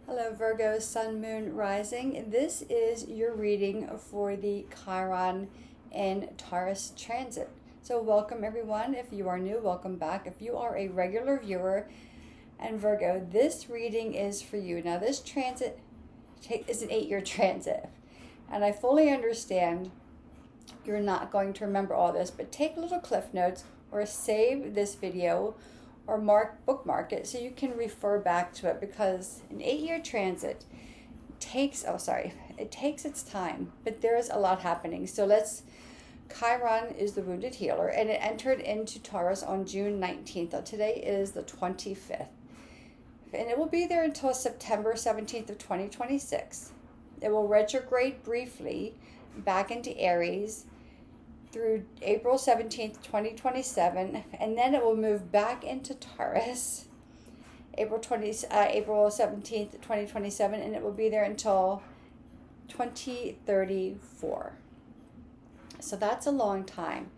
Hello Virgo, Sun, Moon, Rising. This is your reading for the Chiron and Taurus transit. So welcome everyone. If you are new, welcome back. If you are a regular viewer and Virgo, this reading is for you. Now this transit is an 8-year transit. And I fully understand you're not going to remember all this, but take little cliff notes or save this video or bookmark it so you can refer back to it, because an 8-year transit takes its time, but there's a lot happening. So Chiron is the wounded healer, and it entered into Taurus on June 19th. Today is the 25th, and it will be there until September 17th of 2026. It will retrograde briefly back into Aries through April 17th, 2027, and then it will move back into Taurus April 17th, 2027, and it will be there until 2034. So that's a long time.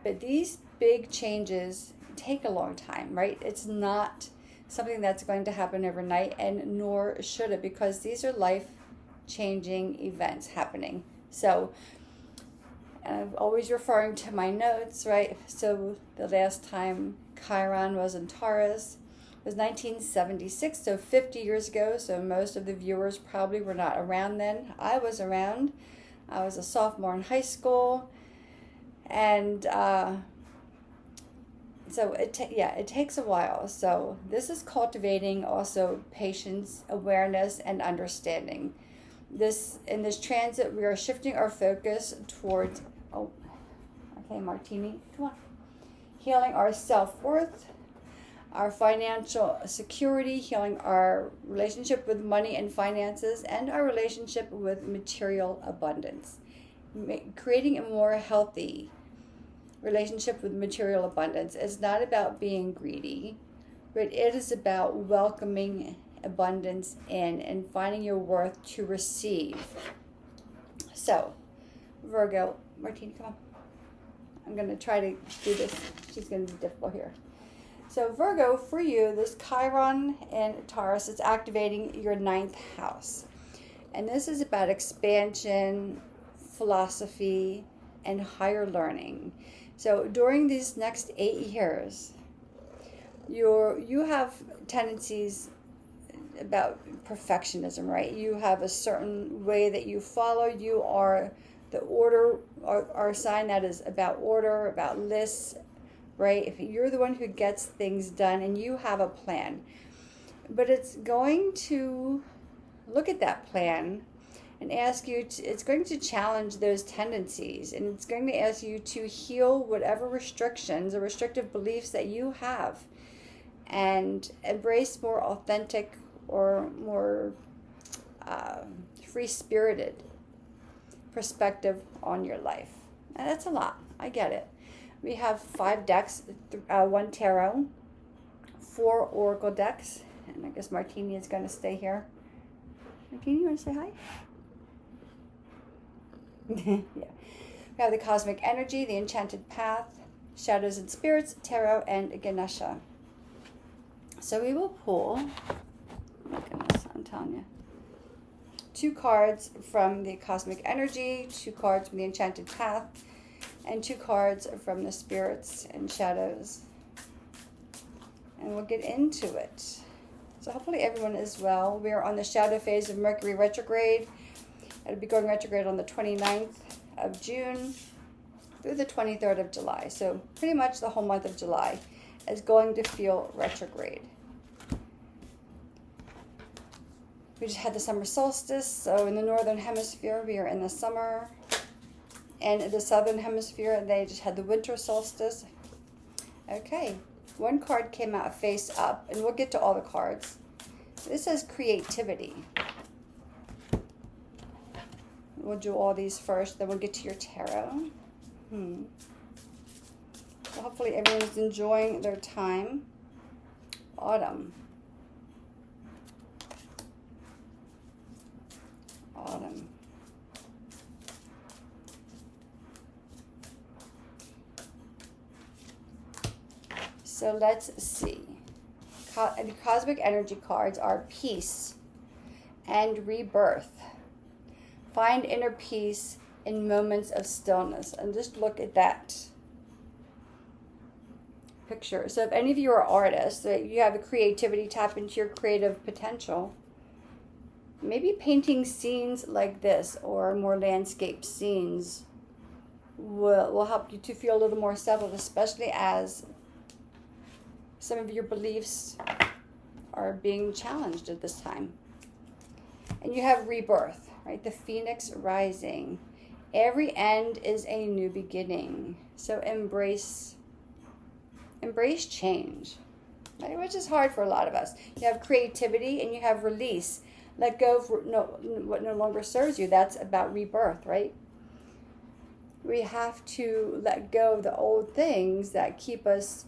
But these big changes take a long time, right? It's not something that's going to happen overnight, and nor should it, because these are life-changing events happening. So I'm always referring to my notes, right? So the last time Chiron was in Taurus was 1976, so 50 years ago. So most of the viewers probably were not around then. I was around. I was a sophomore in high school. And so it takes a while. So this is cultivating also patience, awareness, and understanding. In this transit, we are shifting our focus towards Martini, come on. Healing our self-worth, our financial security, healing our relationship with money and finances, and our relationship with material abundance. Creating a more healthy relationship with material abundance is not about being greedy, but it is about welcoming abundance in and finding your worth to receive. So, Virgo, Martini, come on. I'm going to try to do this. She's going to be difficult here. So Virgo, for you, this Chiron and Taurus is activating your 9th house. And this is about expansion, philosophy, and higher learning. So during these next 8 years, you have tendencies about perfectionism, right? You have a certain way that you follow. You are the order, our sign that is about order, about lists, right? If you're the one who gets things done and you have a plan, but it's going to look at that plan and ask you it's going to challenge those tendencies, and it's going to ask you to heal whatever restrictions or restrictive beliefs that you have and embrace more authentic or more free-spirited perspective on your life. And that's a lot. I get it. We have 5 decks, 1 tarot, 4 oracle decks, and I guess Martini is going to stay here. Martini, you want to say hi? Yeah. We have the cosmic energy, the enchanted path, shadows and spirits, tarot, and Ganesha. So we will pull, oh my goodness, I'm telling you, 2 cards from the cosmic energy, 2 cards from the enchanted path, and 2 cards from the spirits and shadows. And we'll get into it. So hopefully everyone is well. We are on the shadow phase of Mercury retrograde. It'll be going retrograde on the 29th of June through the 23rd of July. So pretty much the whole month of July is going to feel retrograde. We just had the summer solstice, so in the northern hemisphere we are in the summer, and in the southern hemisphere they just had the winter solstice. Okay, 1 card came out face up, and we'll get to all the cards. This says creativity. We'll do all these first, then we'll get to your tarot. So hopefully everyone's enjoying their time. Autumn. Autumn. So let's see. The cosmic energy cards are peace, and rebirth. Find inner peace in moments of stillness. And just look at that picture. So if any of you are artists, you have a creativity, tap into your creative potential. Maybe painting scenes like this or more landscape scenes will help you to feel a little more settled, especially as some of your beliefs are being challenged at this time. And you have rebirth, right? The phoenix rising. Every end is a new beginning. So embrace change, right? Which is hard for a lot of us. You have creativity and you have release. Let go of what no longer serves you. That's about rebirth, right? We have to let go of the old things that keep us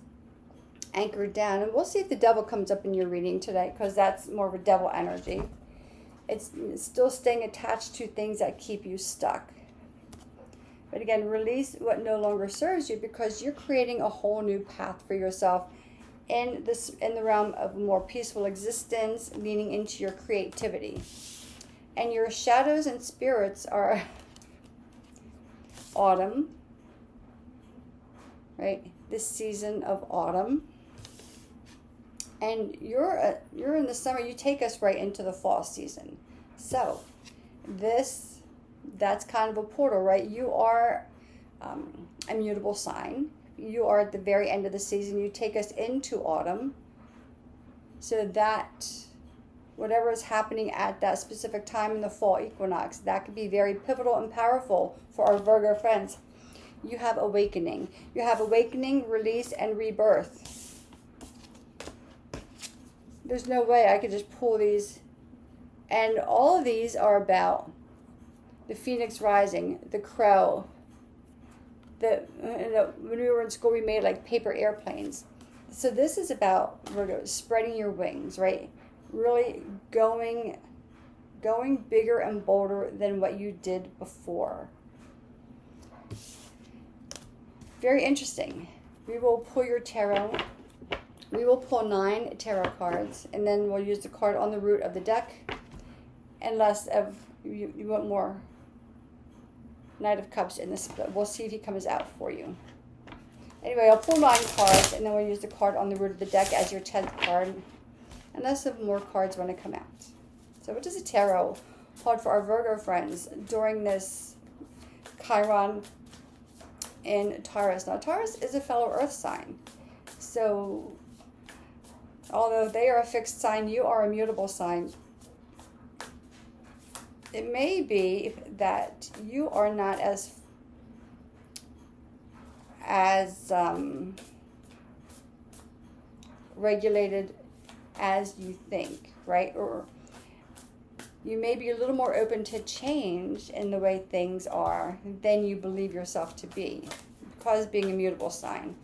anchored down. And we'll see if the devil comes up in your reading today, because that's more of a devil energy. It's still staying attached to things that keep you stuck. But again, release what no longer serves you, because you're creating a whole new path for yourself in the realm of a more peaceful existence, leaning into your creativity. And your shadows and spirits are autumn, right? This season of autumn. And you're in the summer. You take us right into the fall season. So that's kind of a portal, right? You are a mutable sign. You are at the very end of the season. You take us into autumn, so that whatever is happening at that specific time in the fall equinox, that could be very pivotal and powerful for our Virgo friends. You have awakening. You have awakening, release, and rebirth. There's no way I could just pull these. And all of these are about the phoenix rising, the crow. When we were in school, we made like paper airplanes. So this is about Virgo, spreading your wings, right? Really going bigger and bolder than what you did before. Very interesting. We will pull your tarot. We will pull 9 tarot cards, and then we'll use the card on the root of the deck. Unless you want more Knight of Cups in this, we'll see if he comes out for you. Anyway, I'll pull 9 cards, and then we'll use the card on the root of the deck as your 10th card, unless some more cards want to come out. So what does a tarot hold for our Virgo friends during this Chiron in Taurus? Now, Taurus is a fellow earth sign. So although they are a fixed sign, you are a mutable sign. It may be that you are not as regulated as you think, right? Or you may be a little more open to change in the way things are than you believe yourself to be, because being a mutable sign.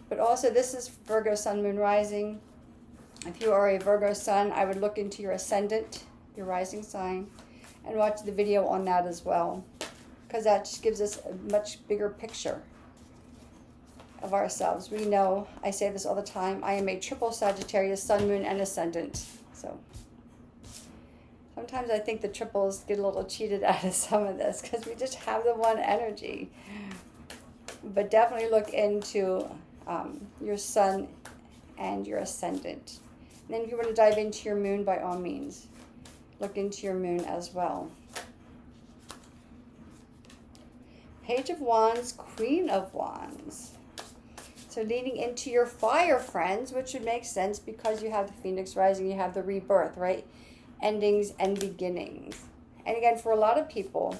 But also, this is Virgo Sun, Moon, Rising. If you are a Virgo Sun, I would look into your ascendant, your rising sign, and watch the video on that as well, because that just gives us a much bigger picture of ourselves. We know, I say this all the time, I am a triple Sagittarius, Sun, Moon, and Ascendant. So sometimes I think the triples get a little cheated out of some of this, because we just have the one energy. But definitely look into your Sun and your Ascendant. And then if you want to dive into your Moon, by all means, look into your Moon as well. Page of Wands, Queen of Wands. So leading into your fire friends, which would make sense because you have the Phoenix rising, you have the rebirth, right? Endings and beginnings. And again, for a lot of people,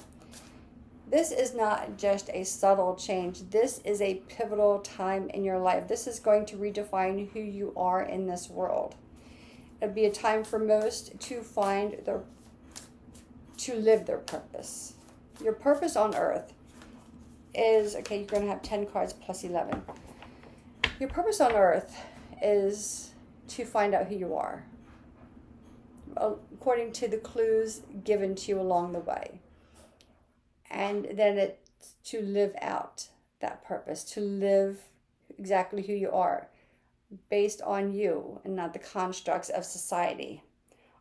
this is not just a subtle change. This is a pivotal time in your life. This is going to redefine who you are in this world. It'd be a time for most to live their purpose. Your purpose on earth is, okay, you're going to have 10 cards plus 11. Your purpose on earth is to find out who you are, according to the clues given to you along the way. And then it's to live out that purpose, to live exactly who you are, based on you and not the constructs of society.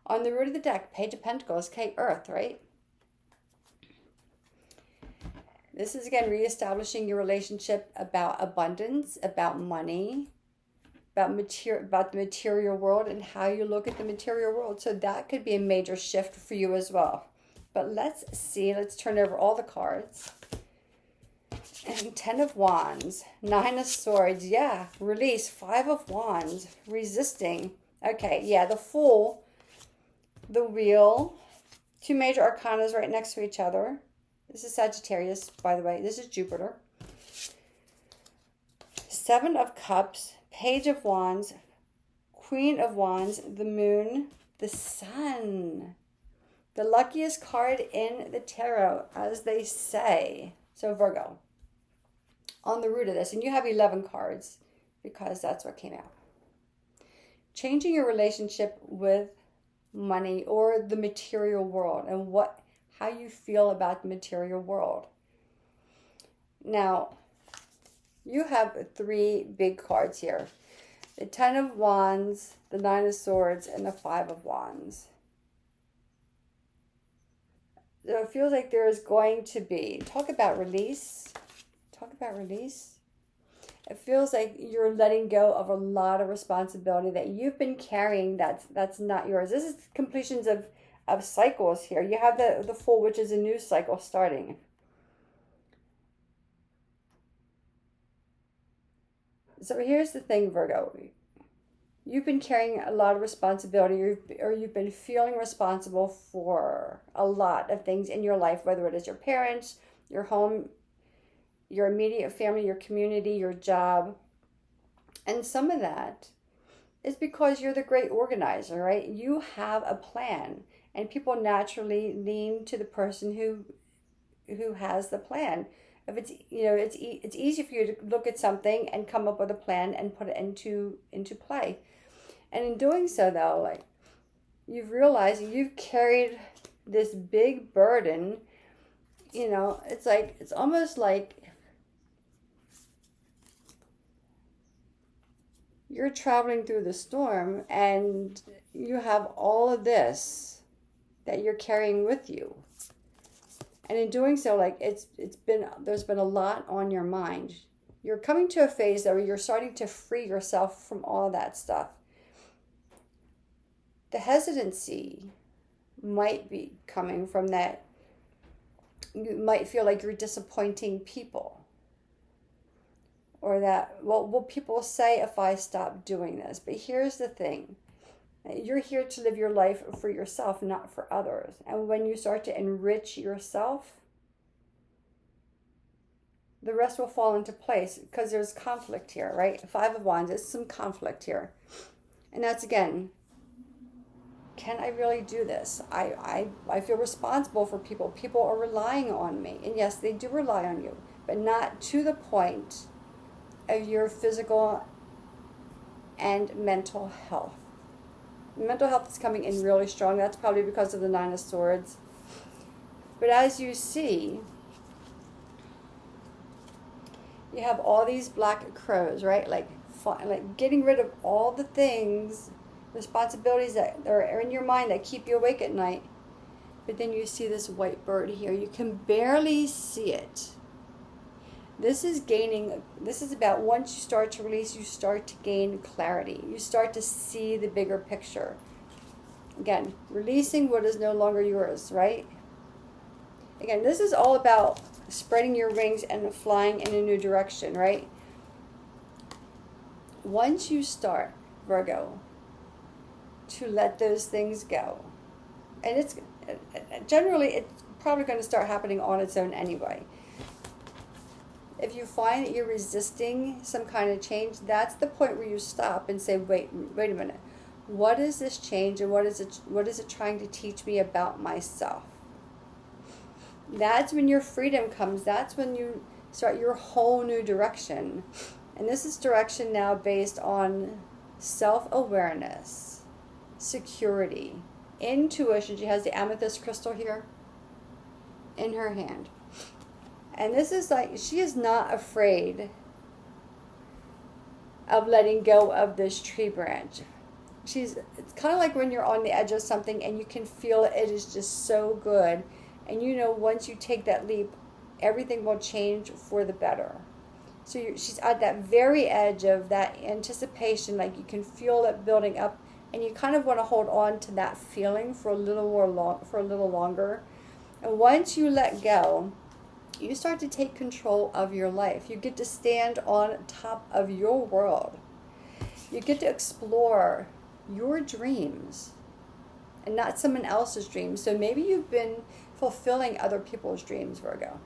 On the root of the deck, Page of Pentacles, okay, Earth, right? This is, again, reestablishing your relationship about abundance, about money, about the material world, and how you look at the material world. So that could be a major shift for you as well. But let's see. Let's turn over all the cards. And 10 of Wands, 9 of Swords. Yeah, release. 5 of Wands, resisting. Okay, yeah, the Fool, the Wheel, 2 major arcanas right next to each other. This is Sagittarius, by the way. This is Jupiter. 7 of Cups, Page of Wands, Queen of Wands, the Moon, the Sun. The luckiest card in the tarot, as they say. So Virgo, on the root of this. And you have 11 cards because that's what came out. Changing your relationship with money or the material world and how you feel about the material world. Now, you have 3 big cards here. The 10 of Wands, the 9 of Swords, and the 5 of Wands. So it feels like there is going to be, talk about release. It feels like you're letting go of a lot of responsibility that you've been carrying that's not yours. This is completions of cycles here. You have the Fool, which is a new cycle starting. So here's the thing, Virgo. You've been carrying a lot of responsibility, or you've been feeling responsible for a lot of things in your life, whether it is your parents, your home, your immediate family, your community, your job. And some of that is because you're the great organizer, right? You have a plan, and people naturally lean to the person who has the plan. If it's, it's easy for you to look at something and come up with a plan and put it into play. And in doing so, though, like, you've realized you've carried this big burden. It's almost like you're traveling through the storm and you have all of this that you're carrying with you. And in doing so, like, there's been a lot on your mind. You're coming to a phase where you're starting to free yourself from all that stuff. The hesitancy might be coming from that. You might feel like you're disappointing people. Or that, what will people say if I stop doing this? But here's the thing. You're here to live your life for yourself, not for others. And when you start to enrich yourself, the rest will fall into place, because there's conflict here, right? 5 of Wands, there's some conflict here. And that's, again, can I really do this? I feel responsible for people. People are relying on me. And yes, they do rely on you, but not to the point of your physical and mental health. Mental health is coming in really strong. That's probably because of the 9 of Swords. But as you see, you have all these black crows, right? Like getting rid of all the things, responsibilities that are in your mind that keep you awake at night. But then you see this white bird here. You can barely see it. This is about, once you start to release, you start to gain clarity. You start to see the bigger picture. Again, releasing what is no longer yours, right? Again, this is all about spreading your wings and flying in a new direction, right? Once you start, Virgo, to let those things go, and it's probably going to start happening on its own anyway. If you find that you're resisting some kind of change, that's the point where you stop and say, wait a minute. What is this change, and what is it trying to teach me about myself? That's when your freedom comes. That's when you start your whole new direction. And this is direction now based on self-awareness, security, intuition. She has the amethyst crystal here in her hand. And this is like, she is not afraid of letting go of this tree branch. It's kind of like when you're on the edge of something and you can feel it is just so good. And you know, once you take that leap, everything will change for the better. So she's at that very edge of that anticipation, like you can feel it building up, and you kind of want to hold on to that feeling for a little longer. And once you let go, you start to take control of your life. You get to stand on top of your world. You get to explore your dreams and not someone else's dreams. So maybe you've been fulfilling other people's dreams, Virgo.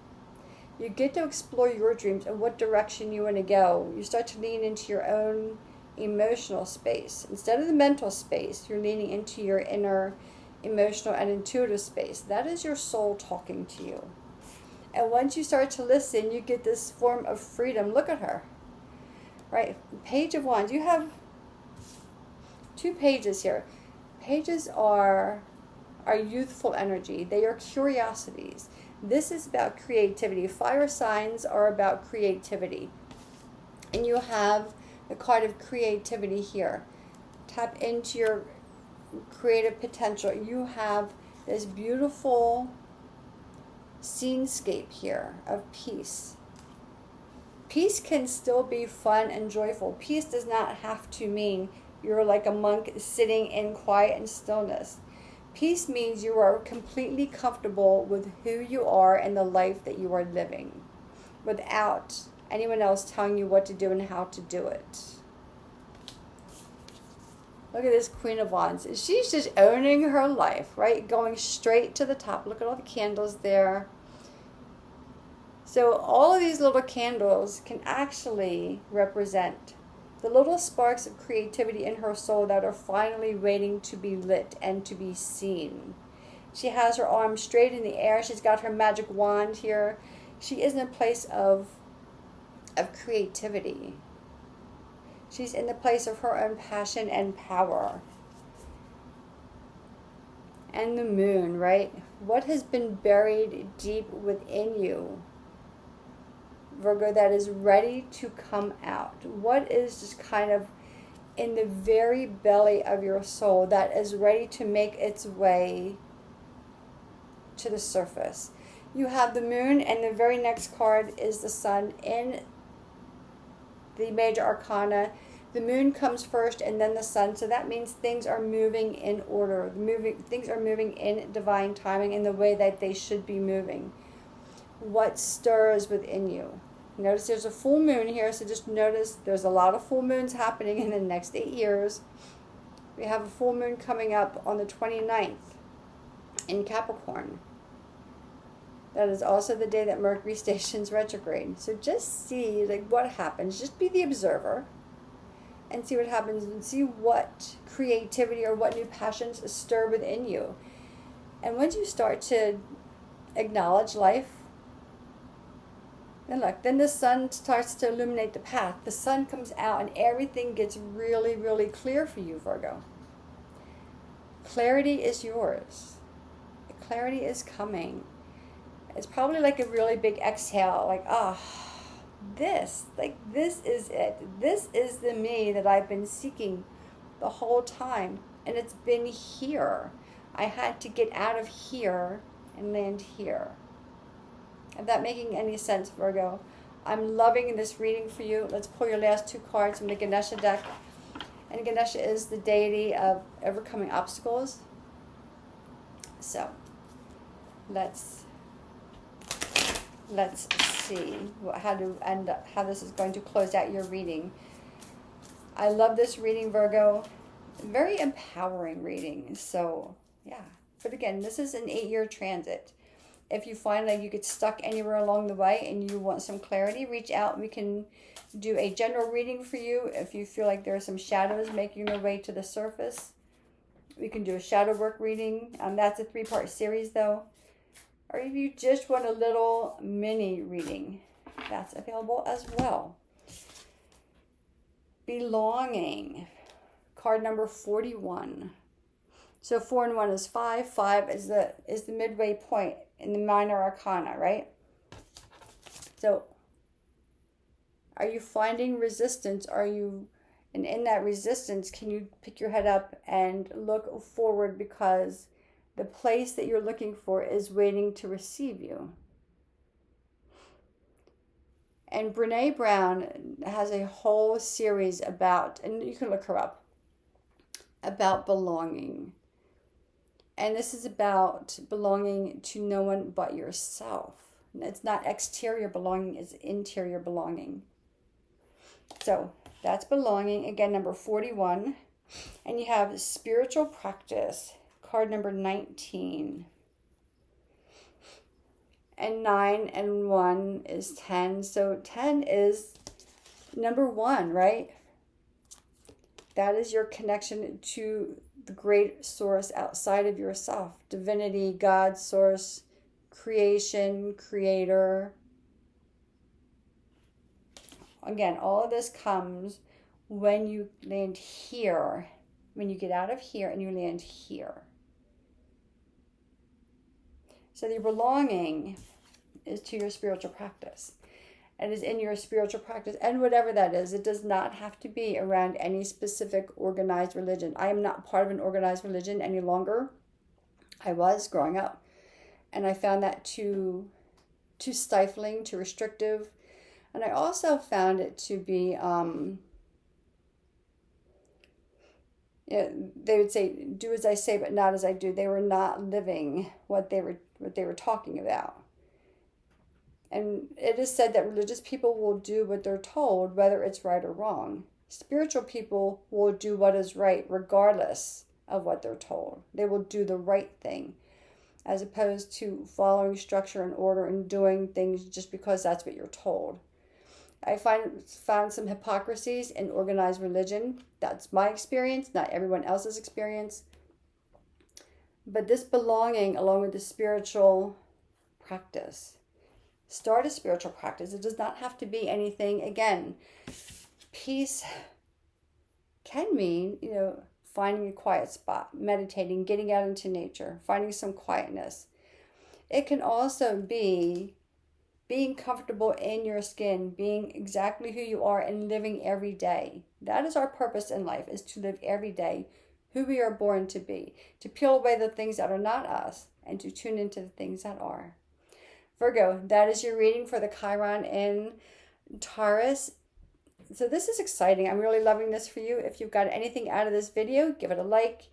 You get to explore your dreams and what direction you want to go. You start to lean into your own emotional space. Instead of the mental space, you're leaning into your inner emotional and intuitive space. That is your soul talking to you. And once you start to listen, you get this form of freedom. Look at her. Right? Page of Wands. You have 2 pages here. Pages are youthful energy. They are curiosities. This is about creativity. Fire signs are about creativity. And you have the card of creativity here. Tap into your creative potential. You have this beautiful scenescape here of peace. Peace can still be fun and joyful. Peace does not have to mean you're like a monk sitting in quiet and stillness. Peace means you are completely comfortable with who you are and the life that you are living without anyone else telling you what to do and how to do it. Look at this Queen of Wands. She's just owning her life, right? Going straight to the top. Look at all the candles there. So all of these little candles can actually represent the little sparks of creativity in her soul that are finally waiting to be lit and to be seen. She has her arms straight in the air. She's got her magic wand here. She is in a place of creativity. She's in the place of her own passion and power. And the moon, right? What has been buried deep within you, Virgo, that is ready to come out? What is just kind of in the very belly of your soul that is ready to make its way to the surface? You have the moon, and the very next card is the sun in the major arcana. The moon comes first and then the sun. So that means things are moving in order. Things are moving in divine timing in the way that they should be moving. What stirs within you? Notice there's a full moon here, so just notice there's a lot of full moons happening in the next 8 years. We have a full moon coming up on the 29th in Capricorn. That is also the day that Mercury stations retrograde. So just see like what happens. Just be the observer and see what happens, and see what creativity or what new passions stir within you. And once you start to acknowledge life, and look, then the sun starts to illuminate the path. The sun comes out and everything gets really, really clear for you, Virgo. Clarity is yours. Clarity is coming. It's probably like a really big exhale, like, this is it. This is the me that I've been seeking the whole time. And it's been here. I had to get out of here and land here. Is that making any sense, Virgo? I'm loving this reading for you. Let's pull your last 2 cards from the Ganesha deck. And Ganesha is the deity of overcoming obstacles. So, let's see how this is going to close out your reading. I love this reading, Virgo. Very empowering reading. So, yeah. But again, this is an 8-year transit. If you find like you get stuck anywhere along the way and you want some clarity, reach out. We can do a general reading for you. If you feel like there are some shadows making their way to the surface, we can do a shadow work reading. That's a 3-part series though. Or if you just want a little mini reading, that's available as well. Belonging, card number 41. So 4 and 1 is 5. 5 is the midway point in the minor arcana, right? So are you finding resistance? Are you And in that resistance, can you pick your head up and look forward, because the place that you're looking for is waiting to receive you. And Brene Brown has a whole series about, and you can look her up, about belonging. And this is about belonging to no one but yourself. It's not exterior belonging, it's interior belonging. So that's belonging. Again, number 41. And you have spiritual practice, card number 19. And 9 and 1 is 10. So 10 is number 1, right? That is your connection to the great source outside of yourself. Divinity, God, source, creation, creator. Again, all of this comes when you land here. When you get out of here and you land here. So your belonging is to your spiritual practice. It is in your spiritual practice, and whatever that is. It does not have to be around any specific organized religion. I am not part of an organized religion any longer. I was growing up, and I found that too stifling, too restrictive. And I also found it to be, they would say, do as I say, but not as I do. They were not living what they were talking about. And it is said that religious people will do what they're told, whether it's right or wrong. Spiritual people will do what is right, regardless of what they're told. They will do the right thing, as opposed to following structure and order and doing things just because that's what you're told. I found some hypocrisies in organized religion. That's my experience, not everyone else's experience. But this belonging, along with the spiritual practice. Start a spiritual practice. It does not have to be anything. Again, peace can mean, finding a quiet spot, meditating, getting out into nature, finding some quietness. It can also be being comfortable in your skin, being exactly who you are and living every day. That is our purpose in life, is to live every day who we are born to be, to peel away the things that are not us and to tune into the things that are. Virgo, that is your reading for the Chiron in Taurus. So this is exciting. I'm really loving this for you. If you've got anything out of this video, give it a like.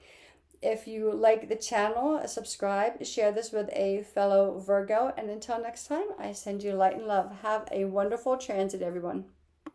If you like the channel, subscribe, share this with a fellow Virgo. And until next time, I send you light and love. Have a wonderful transit, everyone.